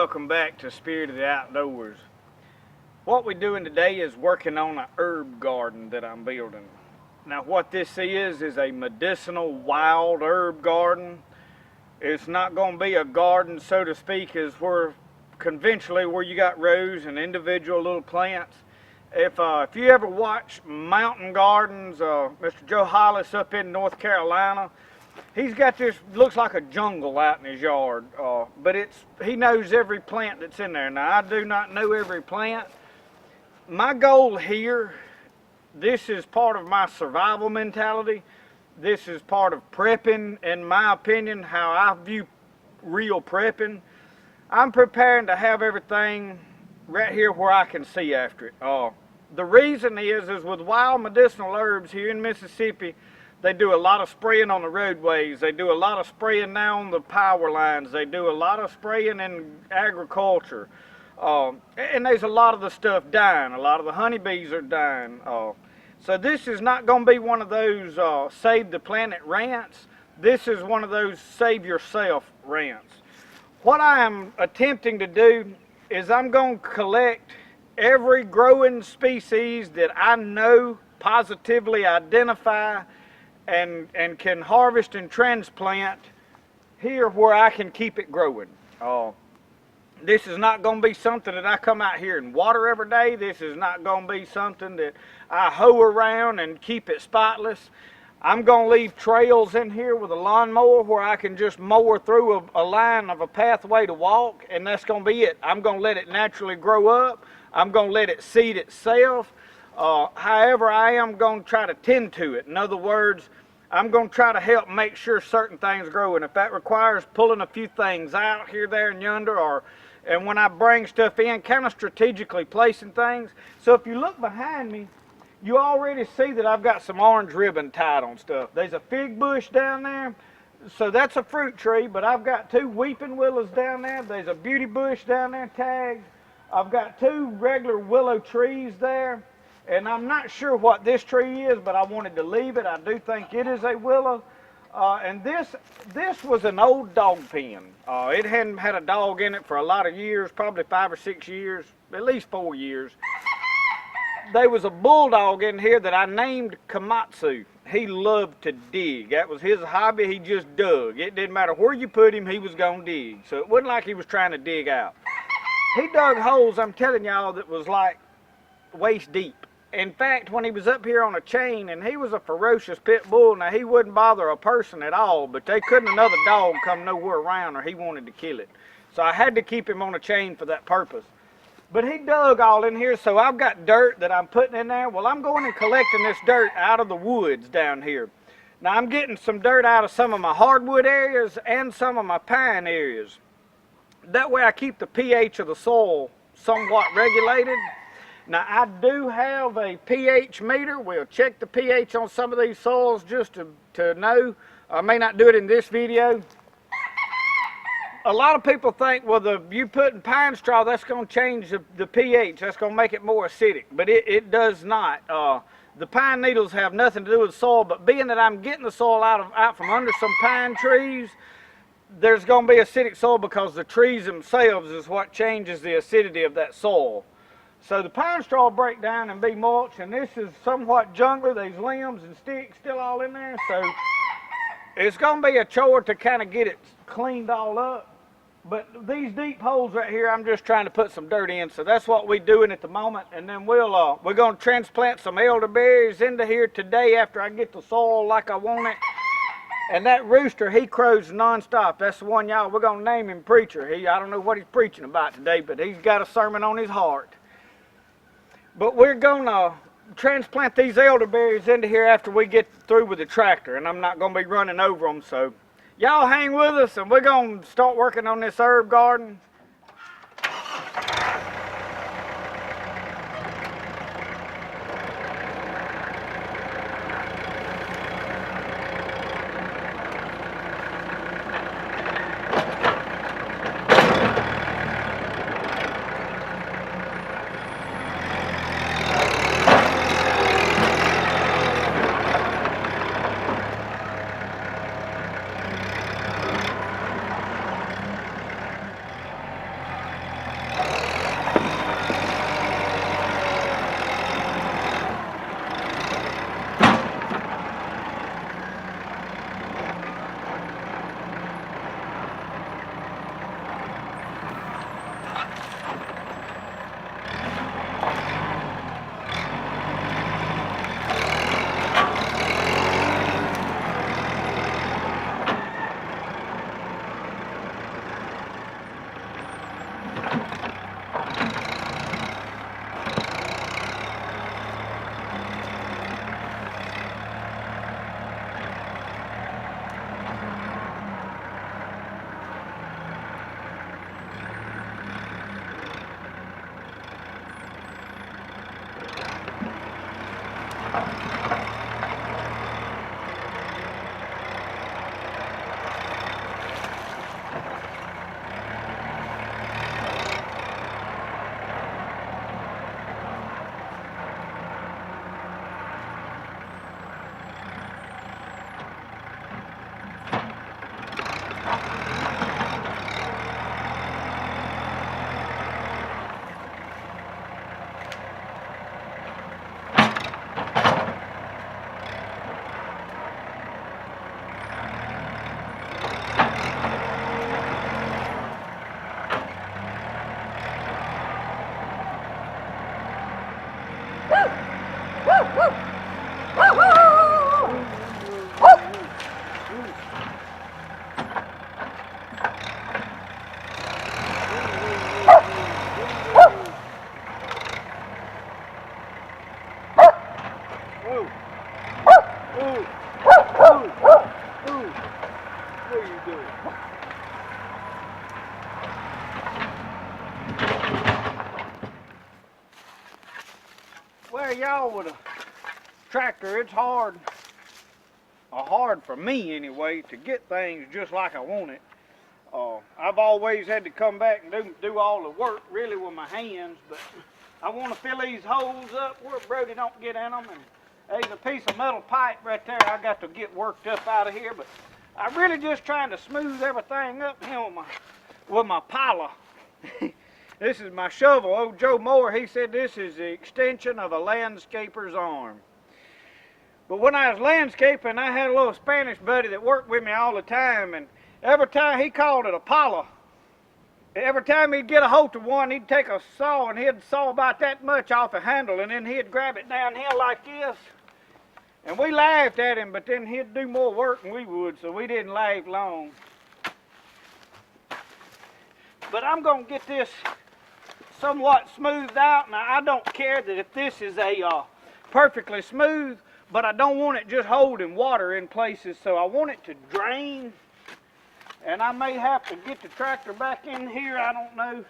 welcome back to Spirit of the Outdoors. What we're doing today is working on an herb garden that I'm building. Now what this is a medicinal wild herb garden. It's not going to be a garden, so to speak, as where conventionally where you got rows and individual little plants. If you ever watch mountain gardens, Mr. Joe Hollis up in North Carolina, he's got this, looks like a jungle out in his yard, but he knows every plant that's in there. Now, I do not know every plant. My goal here, this is part of my survival mentality. This is part of prepping, in my opinion, how I view real prepping. I'm preparing to have everything right here where I can see after it. The reason is with wild medicinal herbs here in Mississippi, they do a lot of spraying on the roadways. They do a lot of spraying now on the power lines. They do a lot of spraying in agriculture. And there's a lot of the stuff dying. A lot of the honeybees are dying. So this is not going to be one of those save the planet rants. This is one of those save yourself rants. What I am attempting to do is I'm going to collect every growing species that I know positively identify and can harvest and transplant here where I can keep it growing. This is not going to be something that I come out here and water every day. This is not going to be something that I hoe around and keep it spotless. I'm going to leave trails in here with a lawnmower where I can just mow through a line of a pathway to walk, and that's going to be it. I'm going to let it naturally grow up. I'm going to let it seed itself. However, I am going to try to tend to it. In other words, I'm going to try to help make sure certain things grow, and if that requires pulling a few things out here, there, and yonder, and when I bring stuff in, kind of strategically placing things. So if you look behind me, you already see that I've got some orange ribbon tied on stuff. There's a fig bush down there, so that's a fruit tree, but I've got two weeping willows down there. There's a beauty bush down there tagged. I've got two regular willow trees there, and I'm not sure what this tree is, but I wanted to leave it. I do think it is a willow. And this was an old dog pen. It hadn't had a dog in it for a lot of years, probably 5 or 6 years, at least 4 years. There was a bulldog in here that I named Komatsu. He loved to dig. That was his hobby. He just dug. It didn't matter where you put him, he was going to dig. So it wasn't like he was trying to dig out. He dug holes, I'm telling y'all, that was like waist deep. In fact, when he was up here on a chain, and he was a ferocious pit bull, now he wouldn't bother a person at all, but they couldn't another dog come nowhere around or he wanted to kill it. So I had to keep him on a chain for that purpose. But he dug all in here, so I've got dirt that I'm putting in there. Well, I'm going and collecting this dirt out of the woods down here. Now I'm getting some dirt out of some of my hardwood areas and some of my pine areas. That way I keep the pH of the soil somewhat regulated. Now I do have a pH meter. We'll check the pH on some of these soils just to know. I may not do it in this video. A lot of people think, well, you putting pine straw, that's going to change the pH. That's going to make it more acidic, but it does not. The pine needles have nothing to do with soil, but being that I'm getting the soil out from under some pine trees, there's going to be acidic soil because the trees themselves is what changes the acidity of that soil. So the pine straw will break down and be mulch, and this is somewhat jungly. There's limbs and sticks still all in there, so it's going to be a chore to kind of get it cleaned all up. But these deep holes right here, I'm just trying to put some dirt in, so that's what we're doing at the moment. And then we're going to transplant some elderberries into here today after I get the soil like I want it. And that rooster, he crows nonstop. That's the one, y'all, we're going to name him Preacher. I don't know what he's preaching about today, but he's got a sermon on his heart. But we're going to transplant these elderberries into here after we get through with the tractor, and I'm not going to be running over them. So y'all hang with us, and we're going to start working on this herb garden. Well, y'all, with a tractor, it's hard for me anyway, to get things just like I want it. I've always had to come back and do all the work really with my hands, but I want to fill these holes up where Brody don't get in them, and there's a piece of metal pipe right there I got to get worked up out of here, but I'm really just trying to smooth everything up here with my piler. This is my shovel. Old Joe Moore, he said this is the extension of a landscaper's arm. But when I was landscaping, I had a little Spanish buddy that worked with me all the time, and every time he called it a piler. Every time he'd get a hold of one, he'd take a saw and he'd saw about that much off the handle, and then he'd grab it downhill like this. And we laughed at him, but then he'd do more work than we would, so we didn't laugh long. But I'm going to get this somewhat smoothed out. Now, I don't care that if this is a perfectly smooth, but I don't want it just holding water in places, so I want it to drain. And I may have to get the tractor back in here, I don't know.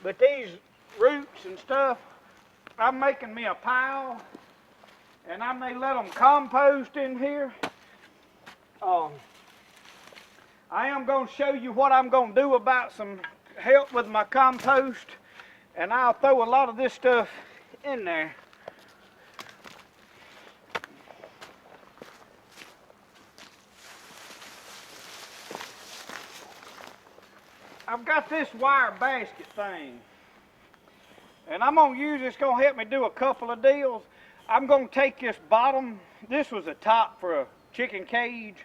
But these roots and stuff, I'm making me a pile, and I may let them compost in here. I am going to show you what I'm going to do about some help with my compost, and I'll throw a lot of this stuff in there. I've got this wire basket thing, and I'm going to use it's going to help me do a couple of deals. I'm going to take this bottom, this was a top for a chicken cage,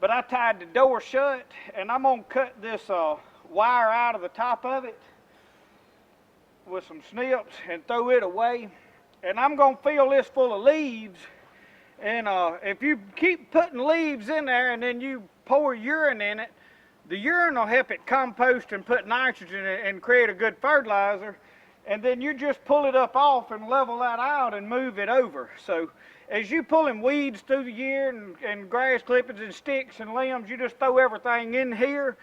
but I tied the door shut, and I'm going to cut this wire out of the top of it with some snips and throw it away. And I'm going to fill this full of leaves, and if you keep putting leaves in there and then you pour urine in it, the urine will help it compost and put nitrogen in it and create a good fertilizer. And then you just pull it up off and level that out and move it over. So as you pulling weeds through the year and grass clippings and sticks and limbs, you just throw everything in here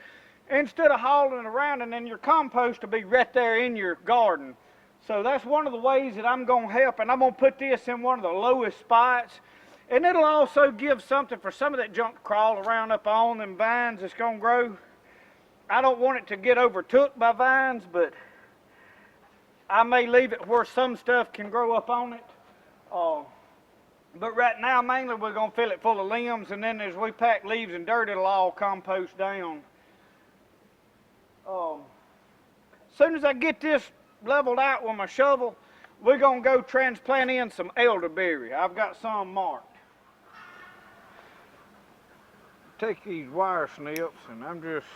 instead of hauling it around, and then your compost will be right there in your garden. So that's one of the ways that I'm going to help, and I'm going to put this in one of the lowest spots. And it'll also give something for some of that junk to crawl around up on them vines that's going to grow. I don't want it to get overtook by vines, but I may leave it where some stuff can grow up on it. But right now, mainly we're going to fill it full of limbs, and then as we pack leaves and dirt, it'll all compost down. As soon as I get this leveled out with my shovel, we're going to go transplant in some elderberry. I've got some marked. Take these wire snips, and I'm just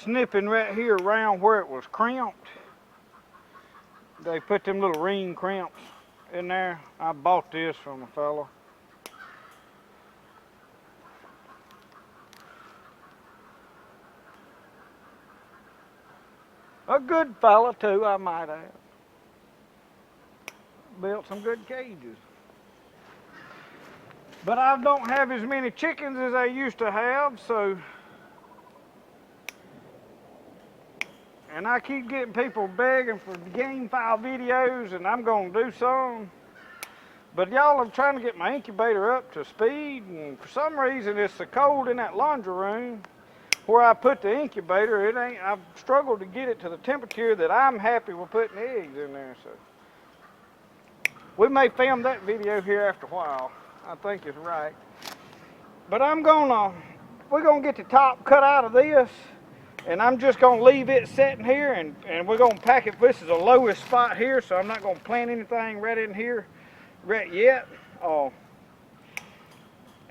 snipping right here around where it was crimped. They put them little ring crimps in there. I bought this from a fellow. A good fella too, I might add. Built some good cages. But I don't have as many chickens as I used to have, so. And I keep getting people begging for game file videos, and I'm going to do some. But y'all, I'm trying to get my incubator up to speed, and for some reason it's so cold in that laundry room where I put the incubator. I've struggled to get it to the temperature that I'm happy with putting eggs in there. So we may film that video here after a while. I think it's right. But we're gonna get the top cut out of this, and I'm just gonna leave it sitting here, and we're gonna pack it. This is the lowest spot here, so I'm not gonna plant anything right in here right yet.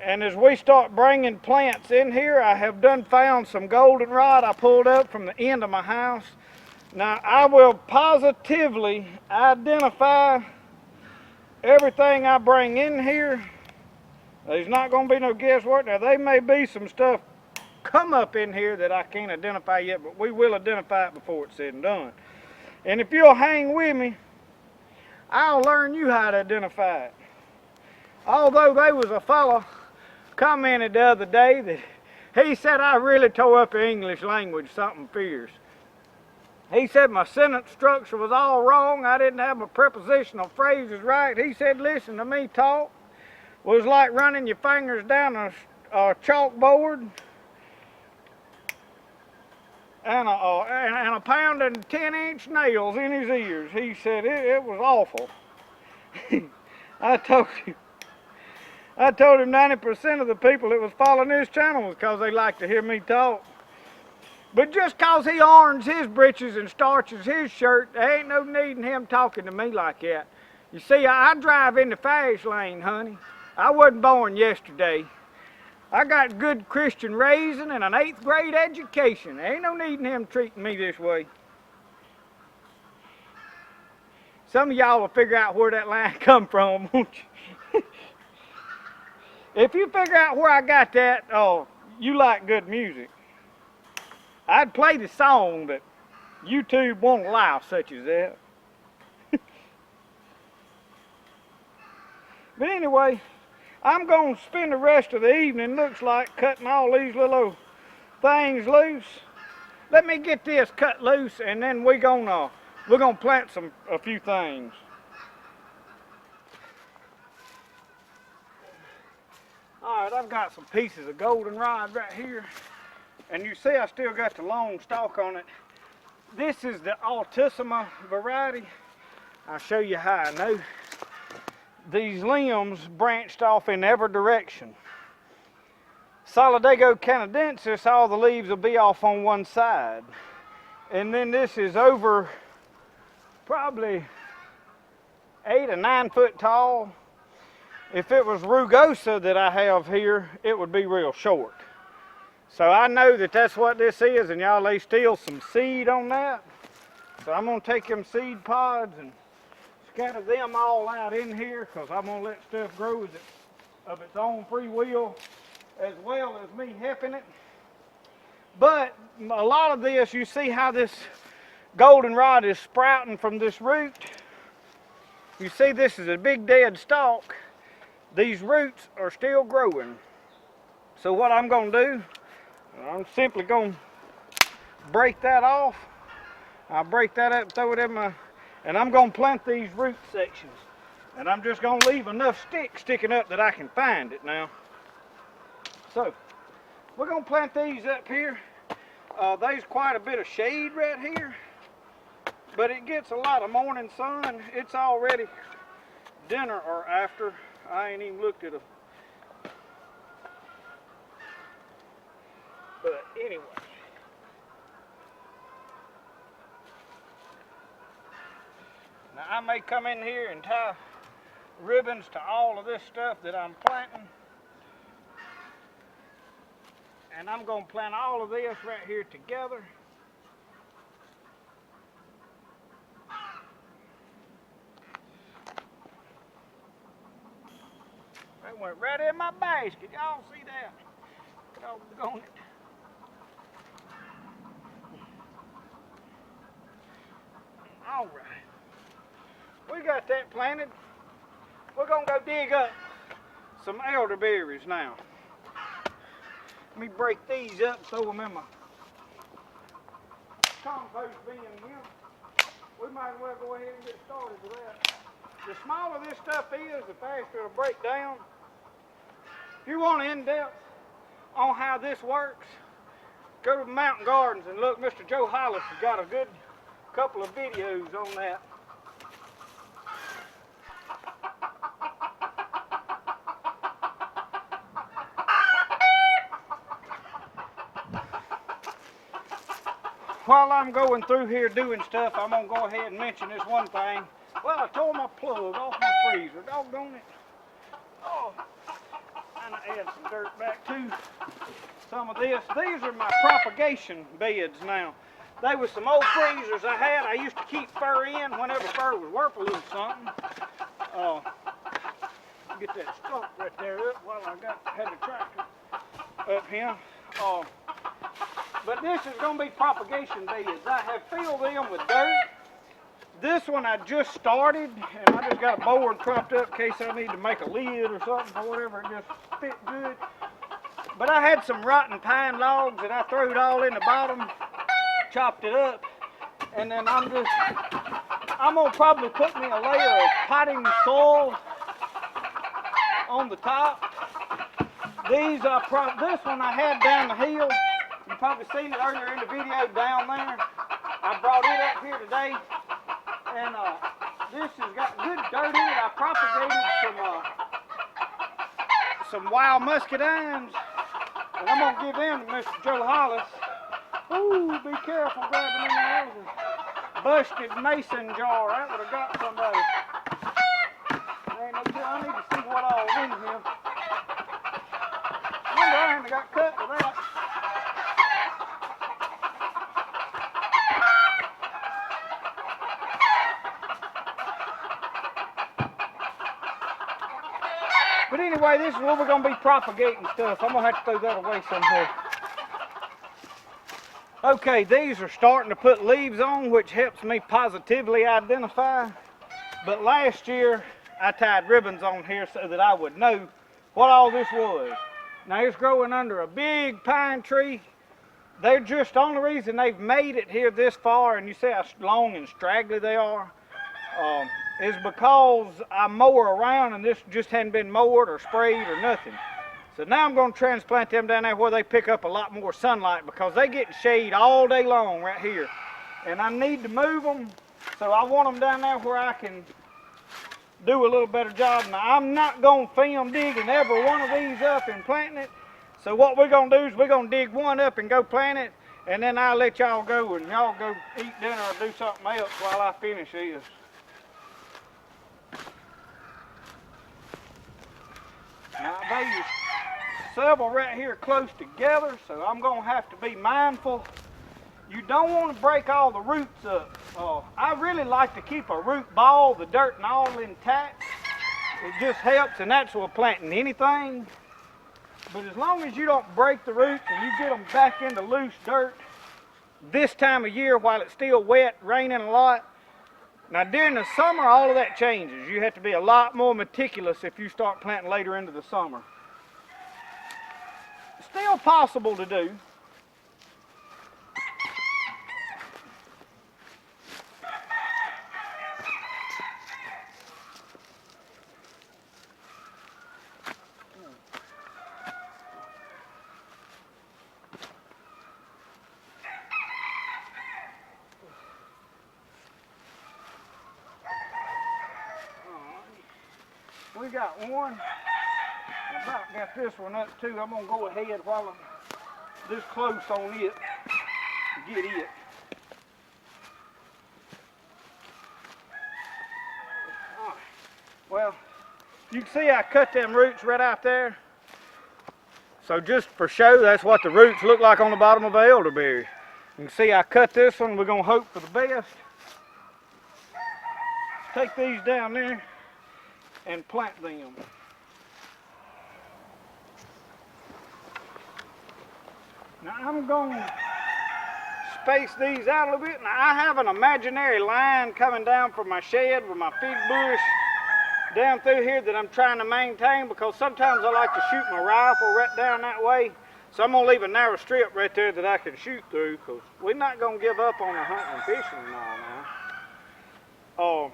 And as we start bringing plants in here, I have found some goldenrod I pulled up from the end of my house. Now I will positively identify everything I bring in here. There's not going to be no guesswork. Now, there may be some stuff come up in here that I can't identify yet, but we will identify it before it's said and done. And if you'll hang with me, I'll learn you how to identify it. Although there was a fellow commented the other day that he said I really tore up the English language something fierce. He said my sentence structure was all wrong. I didn't have my prepositional phrases right. He said, listen to me talk. Was like running your fingers down a chalkboard and a pound of 10-inch nails in his ears. He said it was awful. I told him 90% of the people that was following this channel was because they like to hear me talk. But just cause he irons his britches and starches his shirt, there ain't no need in him talking to me like that. You see, I drive in the fast lane, honey. I wasn't born yesterday. I got good Christian raising and an 8th grade education. There ain't no need in him treating me this way. Some of y'all will figure out where that line come from, won't you? If you figure out where I got that, you like good music. I'd play the song, but YouTube won't allow such as that. But anyway, I'm going to spend the rest of the evening, looks like, cutting all these little things loose. Let me get this cut loose, and then we're gonna plant a few things. All right, I've got some pieces of goldenrod right here, and you see I still got the long stalk on it. This is the Altissima variety. I'll show you how I know. These limbs branched off in every direction. Solidago canadensis, all the leaves will be off on one side. And then this is over probably 8 or 9 foot tall. If it was rugosa that I have here, it would be real short. So I know that that's what this is, and y'all lay still some seed on that. So I'm gonna take them seed pods and scatter them all out in here, because I'm going to let stuff grow of its own free will, as well as me helping it. But a lot of this, you see how this goldenrod is sprouting from this root. You see this is a big dead stalk. These roots are still growing. So what I'm going to do, I'm simply going to break that off. I'll break that up, throw it in my... And I'm going to plant these root sections. And I'm just going to leave enough sticks sticking up that I can find it now. So, we're going to plant these up here. There's quite a bit of shade right here. But it gets a lot of morning sun. It's already dinner or after. I ain't even looked at it. But anyway. Now I may come in here and tie ribbons to all of this stuff that I'm planting. And I'm going to plant all of this right here together. That went right in my basket. Y'all see that? Doggone it. All right. We got that planted. We're going to go dig up some elderberries now. Let me break these up, throw them in my compost bin here. We might as well go ahead and get started with that. the smaller this stuff is, the faster it'll break down. If you want in-depth on how this works, go to Mountain Gardens and look. Mr. Joe Hollis has got a good couple of videos on that. While I'm going through here doing stuff, I'm going to go ahead and mention this one thing. Well, I tore my plug off my freezer. Doggone it. Oh, and I add some dirt back to some of this. These are my propagation beds now. They were some old freezers I had. I used to keep fur in whenever fur was worth a little something. Get that stump right there up while I had the tractor up here. But this is going to be propagation beds. I have filled them with dirt. This one I just started, and I just got a board propped up in case I need to make a lid or something or whatever. It just fit good. But I had some rotten pine logs that I threw it all in the bottom, chopped it up, and then I'm going to probably put me a layer of potting soil on the top. This one I had down the hill. You probably seen it earlier in the video down there. I brought it up here today, and this has got good dirt in it. I propagated some wild muscadines, and I'm gonna give them to Mr. Joe Hollis. Ooh, be careful grabbing in there. Busted mason jar. That would have got somebody. Ain't no deal. I need to see what all is in here. Wonder I ain't got cut with that. But anyway, this is where we're going to be propagating stuff. I'm going to have to throw that away somewhere. Okay, these are starting to put leaves on, which helps me positively identify. But last year, I tied ribbons on here so that I would know what all this was. Now, it's growing under a big pine tree. They're just, the only reason they've made it here this far, and you see how long and straggly they are, is because I mow around and this just hadn't been mowed or sprayed or nothing. So now I'm going to transplant them down there where they pick up a lot more sunlight, because they get shade all day long right here. And I need to move them, so I want them down there where I can do a little better job. Now, I'm not going to film digging every one of these up and planting it. So what we're going to do is we're going to dig one up and go plant it, and then I'll let y'all go and y'all go eat dinner or do something else while I finish this. Now, there's several right here close together, so I'm going to have to be mindful. You don't want to break all the roots up. I really like to keep a root ball, the dirt and all intact. It just helps, and that's with planting anything. But as long as you don't break the roots and you get them back into loose dirt this time of year while it's still wet, raining a lot. Now during the summer, all of that changes. You have to be a lot more meticulous if you start planting later into the summer. It's still possible to do. We got one. I about got this one up too. I'm gonna go ahead while I'm this close on it to get it. All right. Well, you can see I cut them roots right out there. So just for show, that's what the roots look like on the bottom of the elderberry. You can see I cut this one. We're gonna hope for the best. Take these down there and plant them. Now I'm going to space these out a little bit. Now I have an imaginary line coming down from my shed with my fig bush down through here that I'm trying to maintain, because sometimes I like to shoot my rifle right down that way. So I'm going to leave a narrow strip right there that I can shoot through, because we're not going to give up on the hunting and fishing and all now.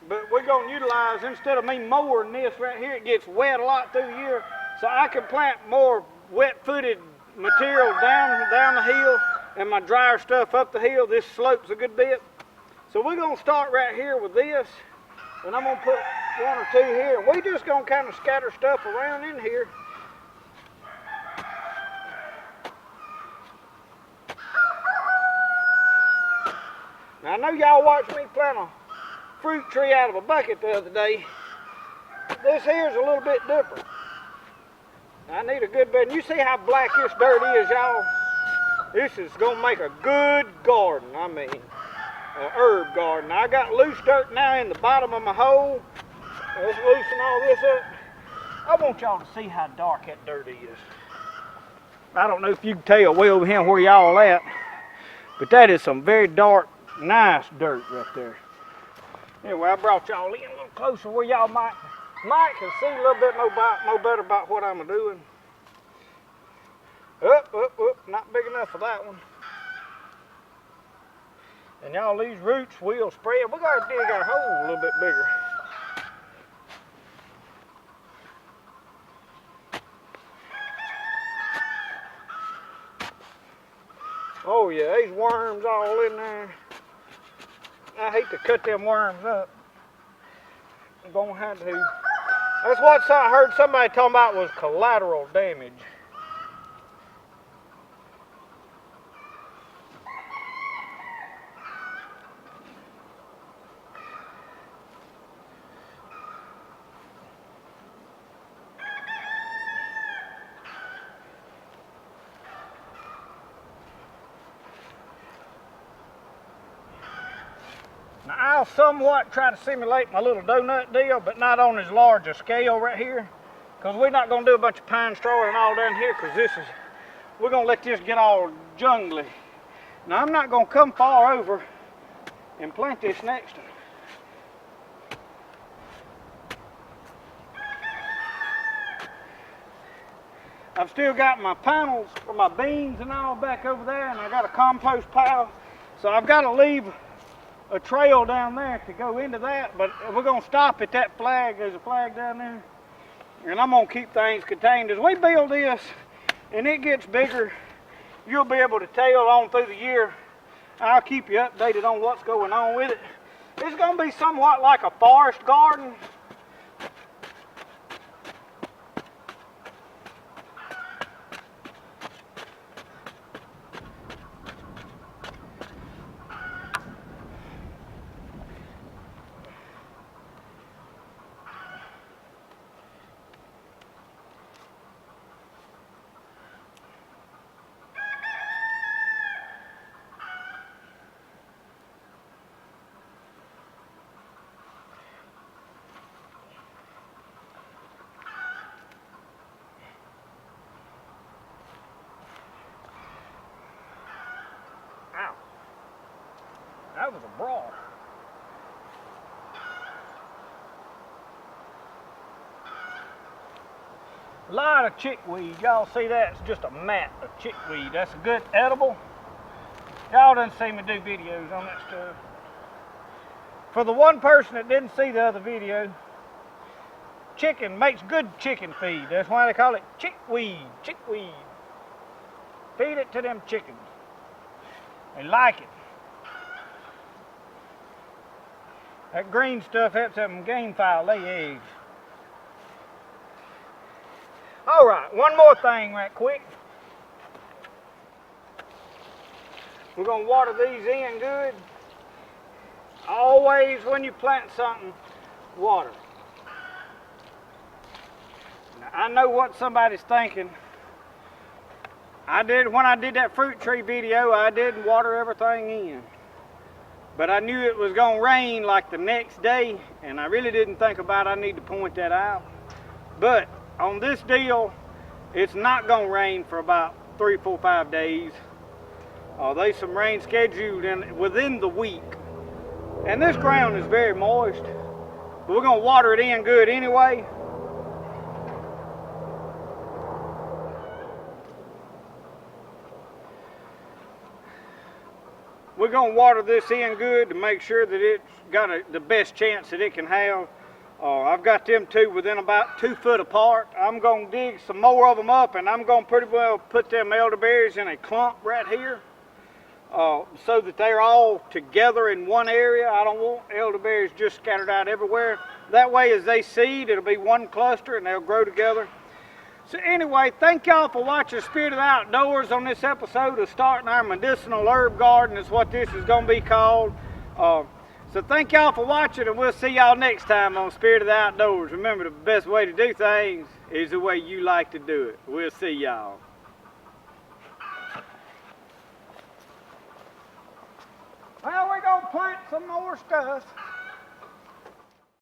But we're going to utilize, instead of me mowing this right here, it gets wet a lot through the year, so I can plant more wet-footed material down the hill and my drier stuff up the hill. This slopes a good bit. So we're going to start right here with this, and I'm going to put one or two here. And we're just going to kind of scatter stuff around in here. Now I know y'all watched me plant a fruit tree out of a bucket the other day. This here's a little bit different. I need a good bed. And you see how black this dirt is, y'all? This is going to make a good garden. I mean, an herb garden. I got loose dirt now in the bottom of my hole. Let's loosen all this up. I want y'all to see how dark that dirt is. I don't know if you can tell way over here where y'all at, but that is some very dark, nice dirt right there. Anyway, I brought y'all in a little closer where y'all might can see a little bit no better about what I'm doing. Up, not big enough for that one. And y'all, these roots will spread. We gotta dig our hole a little bit bigger. Oh yeah, these worms all in there. I hate to cut them worms up. I'm gonna have to. That's what I heard somebody talking about was collateral damage. Now I'll somewhat try to simulate my little donut deal, but not on as large a scale right here, because we're not going to do a bunch of pine straw and all down here, because we're going to let this get all jungly. Now I'm not going to come far over and plant this next to it. I've still got my panels for my beans and all back over there, and I got a compost pile, so I've got to leave a trail down there to go into that, but we're going to stop at that flag. There's a flag down there, and I'm going to keep things contained. As we build this and it gets bigger, you'll be able to tell on through the year. I'll keep you updated on what's going on with it. It's going to be somewhat like a forest garden. Ow. That was a brawl. A lot of chickweed. Y'all see that? It's just a mat of chickweed. That's a good edible. Y'all done see me do videos on that stuff. For the one person that didn't see the other video, chicken makes good chicken feed. That's why they call it chickweed. Chickweed. Feed it to them chickens. They like it. That green stuff helps them game fowl lay eggs. All right, one more thing right quick. We're going to water these in good. Always when you plant something, water. Now, I know what somebody's thinking. When I did that fruit tree video, I didn't water everything in. But I knew it was going to rain like the next day, and I really didn't think about it. I need to point that out. But on this deal, it's not going to rain for about 3, 4, 5 days. There's some rain scheduled within the week. And this ground is very moist. But we're going to water it in good anyway. We're gonna water this in good to make sure that it's got the best chance that it can have. I've got them two within about 2 foot apart. I'm gonna dig some more of them up, and I'm gonna pretty well put them elderberries in a clump right here, so that they're all together in one area. I don't want elderberries just scattered out everywhere. That way, as they seed, it'll be one cluster and they'll grow together. So anyway, thank y'all for watching Spirit of the Outdoors on this episode of starting our medicinal herb garden is what this is going to be called. So thank y'all for watching, and we'll see y'all next time on Spirit of the Outdoors. Remember, the best way to do things is the way you like to do it. We'll see y'all. Well, we're going to plant some more stuff.